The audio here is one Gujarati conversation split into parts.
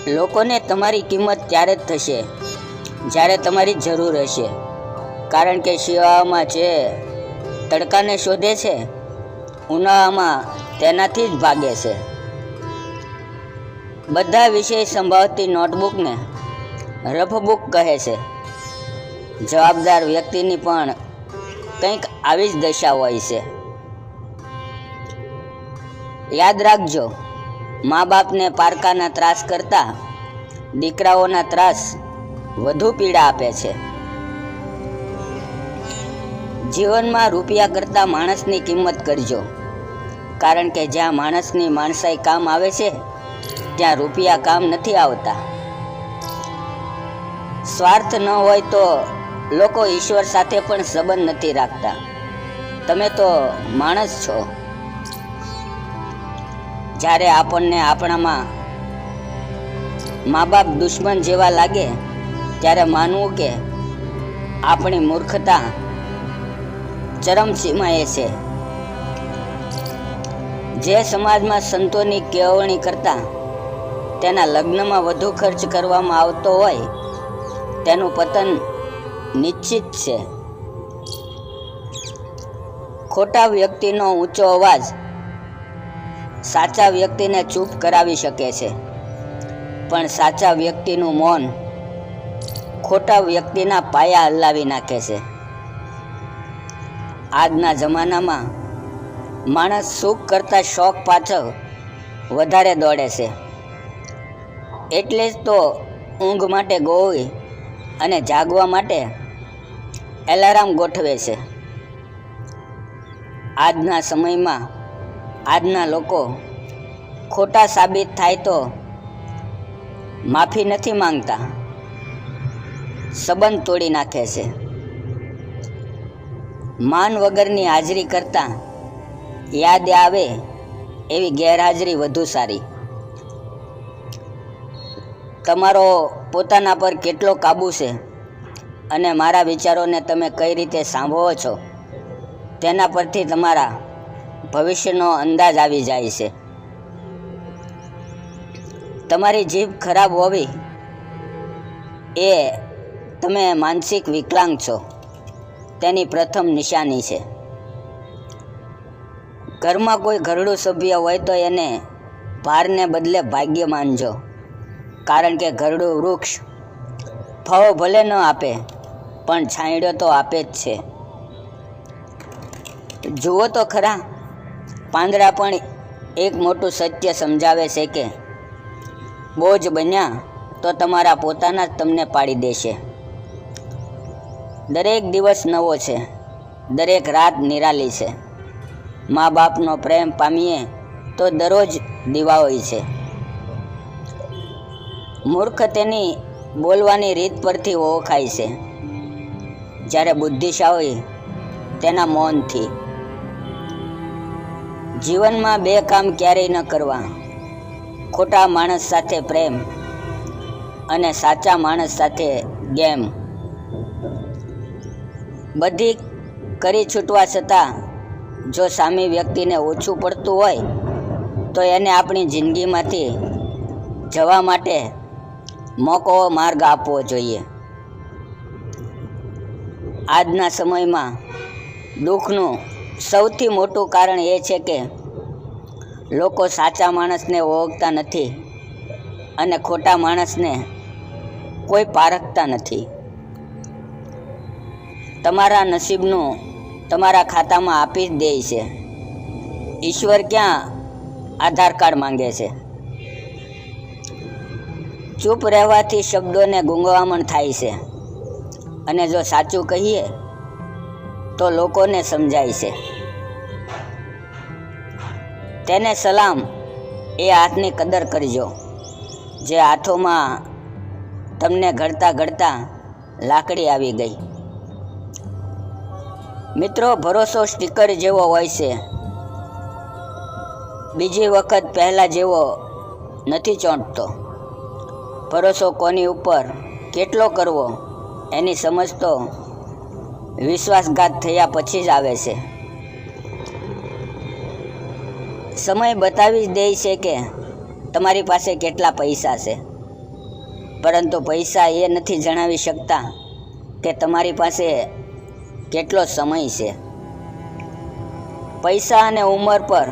લોકોને તમારી કિંમત ત્યારે જ થશે જ્યારે તમારી જરૂર હશે, કારણ કે શિયાળામાં જે તડકાને શોધે છે, ઉનાળામાં તેનાથી જ ભાગે છે. બધા વિષય સંભાળતી નોટબુકને રફ બુક કહે છે. જવાબદાર વ્યક્તિની પણ કંઈક આવી જ દશા હોય છે. યાદ રાખજો, મા બાપને પારકાના ત્રાસ કરતાં દીકરાઓના ત્રાસ વધુ પીડા આપે છે. જીવનમાં રૂપિયા કરતાં માણસની કિંમત કરજો, કારણ કે જ્યાં માણસની માણસાઈ કામ આવે છે ત્યાં રૂપિયા કામ નથી આવતા. સ્વાર્થ ન હોય તો લોકો ઈશ્વર સાથે પણ સંબંધ નથી રાખતા. તમે તો માણસ છો. જ્યારે આપણને આપણામાં મા બાપ દુશ્મન જેવા લાગે ત્યારે માનવું કે આપણી મૂર્ખતા ચરમસીમાએ છે. જે સમાજમાં સંતોની કેળવણી કરતા તેના લગ્નમાં વધુ ખર્ચ કરવામાં આવતો હોય તેનું પતન નિશ્ચિત છે. ખોટા વ્યક્તિનો ઊંચો અવાજ સાચા વ્યક્તિને ચૂપ કરાવી શકે છે, પણ સાચા વ્યક્તિનું મૌન ખોટા વ્યક્તિના પાયા હલાવી નાખે છે. આજના જમાનામાં માણસ સુખ કરતાં શોખ પાછળ વધારે દોડે છે. એટલે જ તો ઊંઘ માટે ગોળી અને જાગવા માટે એલાર્મ ગોઠવે છે. આજના સમયમાં આજના લોકો ખોટા સાબિત થાય તો માફી નથી માંગતા, સંબંધ તોડી નાખે છે. માન વગરની હાજરી કરતાં યાદ આવે એવી ગેરહાજરી વધુ સારી. તમારો પોતાના પર કેટલો કાબૂ છે અને મારા વિચારોને તમે કઈ રીતે સાંભળો છો તેના પરથી તમારા ભવિષ્યનો અંદાજ આવી જાય છે. તમારી જીભ ખરાબ હોવી એ તમે માનસિક વિકલાંગ છો તેની પ્રથમ નિશાની છે. ઘરમાં કોઈ ઘરડું સભ્ય હોય તો એને ભારને બદલે ભાગ્ય માનજો, કારણ કે ઘરડું વૃક્ષ ફળો ભલે ન આપે પણ છાંયડો તો આપે જ છે. જુઓ તો ખરા, પાંદડા પણ એક મોટું સત્ય સમજાવે છે કે બોજ બન્યા તો તમારા પોતાના જ તમને પાડી દેશે. દરેક દિવસ નવો છે, દરેક રાત નિરાલી છે. મા બાપનો પ્રેમ પામીએ તો દરરોજ દિવાળી છે. મૂર્ખ તેની બોલવાની રીત પરથી ઓળખાય છે, જ્યારે બુદ્ધિશાળી તેના મૌનથી. જીવનમાં બે કામ ક્યારેય ન કરવા: ખોટા માણસ સાથે પ્રેમ અને સાચા માણસ સાથે ગેમ. બધી કરી છૂટવા છતાં જો સામી વ્યક્તિને ઓછું પડતું હોય તો એને આપણી જિંદગીમાંથી જવા માટે મોકો માર્ગ આપવો જોઈએ. આજના સમયમાં દુઃખનું સૌથી મોટું કારણ એ છે કે લોકો સાચા માણસને ઓળખતા નથી અને ખોટા માણસને કોઈ પારખતા નથી. તમારા નસીબનું તમારા ખાતામાં આપી જ દે છે. ઈશ્વર ક્યાં આધાર કાર્ડ માંગે છે? ચૂપ રહેવાથી શબ્દોને ગૂંગવામણ થાય છે, અને જો સાચું કહીએ તો લોકોને સમજાય છે. તેને સલામ એ હાથની કદર કરજો જે હાથોમાં તમને ઘડતા ઘડતા લાકડી આવી ગઈ. મિત્રો, ભરોસો સ્ટીકર જેવો હોય છે, બીજી વખત પહેલાં જેવો નથી ચોંટતો. ભરોસો કોની ઉપર કેટલો કરવો એની સમજ તો વિશ્વાસઘાત થયા પછી જ આવે છે. સમય બતાવી જ દે છે કે તમારી પાસે કેટલા પૈસા છે, પરંતુ પૈસા એ નથી જણાવી શકતા કે તમારી પાસે કેટલો સમય છે. પૈસા અને ઉંમર પર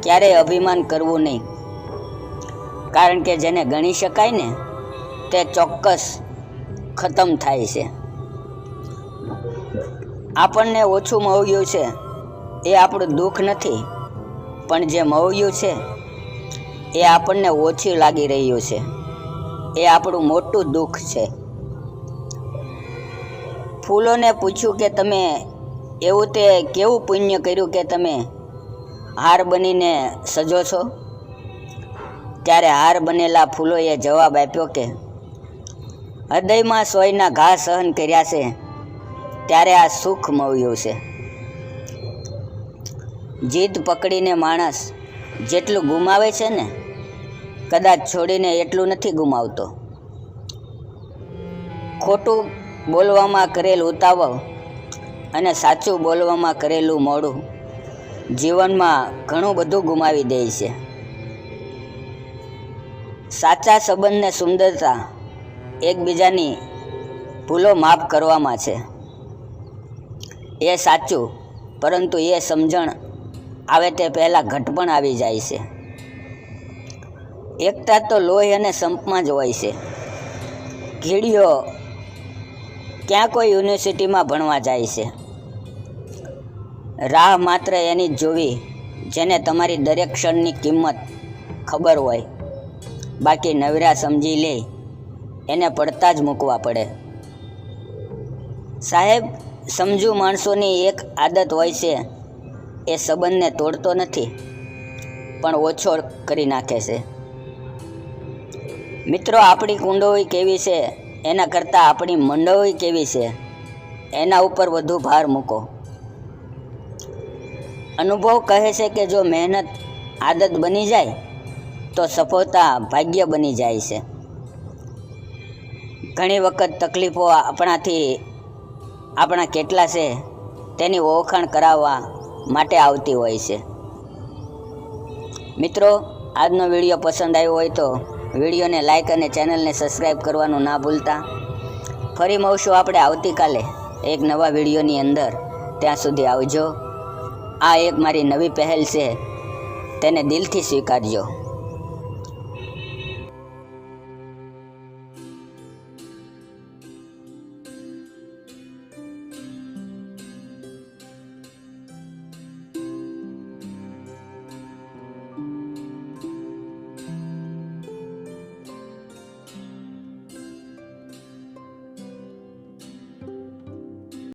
ક્યારેય અભિમાન કરવું નહીં, કારણ કે જેને ગણી શકાય ને તે ચોક્કસ ખતમ થાય છે. આપણને ઓછું મળ્યું છે એ આપણું દુઃખ નથી, પણ જે મળ્યું છે એ આપણને ઓછું લાગી રહ્યું છે એ આપણું મોટું દુઃખ છે. ફૂલોને પૂછ્યું કે તમે એવું તે કેવું પુણ્ય કર્યું કે તમે હાર બનીને સજો છો? ત્યારે હાર બનેલા ફૂલોએ જવાબ આપ્યો કે હૃદયમાં સોયના ઘા સહન કર્યા છે ત્યારે આ સુખ મળ્યું છે. જીદ પકડીને માણસ જેટલું ગુમાવે છે ને, કદાચ છોડીને એટલું નથી ગુમાવતો. ખોટું બોલવામાં કરેલ ઉતાવળ અને સાચું બોલવામાં કરેલું મોડું જીવનમાં ઘણું બધું ગુમાવી દે છે. સાચા સંબંધને સુંદરતા એકબીજાની ભૂલો માફ કરવામાં છે. એ સાચું, પરંતુ એ સમજણ આવે તે પહેલાં ઘટપણ આવી જાય છે. એકતા તો લોહી અને સંપમાં જ હોય છે. ઘીડીઓ ક્યાં કોઈ યુનિવર્સિટીમાં ભણવા જાય છે? રાહ માત્ર એની જ જોવી જેને તમારી દરેક ક્ષણની કિંમત ખબર હોય. બાકી નવરા સમજી લે એને પડતા જ મૂકવા પડે. સાહેબ, સમજુ માણસોની એક આદત હોય છે, એ સંબંધને તોડતો નથી પણ ઓછો કરી નાખે છે. મિત્રો, આપણી કુંડળી કેવી છે એના કરતાં આપણી મંડળી કેવી છે એના ઉપર વધુ ભાર મૂકો. અનુભવ કહે છે કે જો મહેનત આદત બની જાય તો સફળતા ભાગ્ય બની જાય છે. ઘણી વખત તકલીફો આપણા કેટલા છે તેની ઓળખાણ કરાવવા માટે આવતી હોય છે. મિત્રો, આજનો વિડીયો પસંદ આવ્યો હોય તો વિડીયોને લાઇક અને ચેનલને સબસ્ક્રાઈબ કરવાનું ના ભૂલતા. ફરી મળશું આપણે આવતીકાલે એક નવા વિડીયોની અંદર. ત્યાં સુધી આવજો. આ એક મારી નવી પહેલ છે, તેને દિલથી સ્વીકારજો.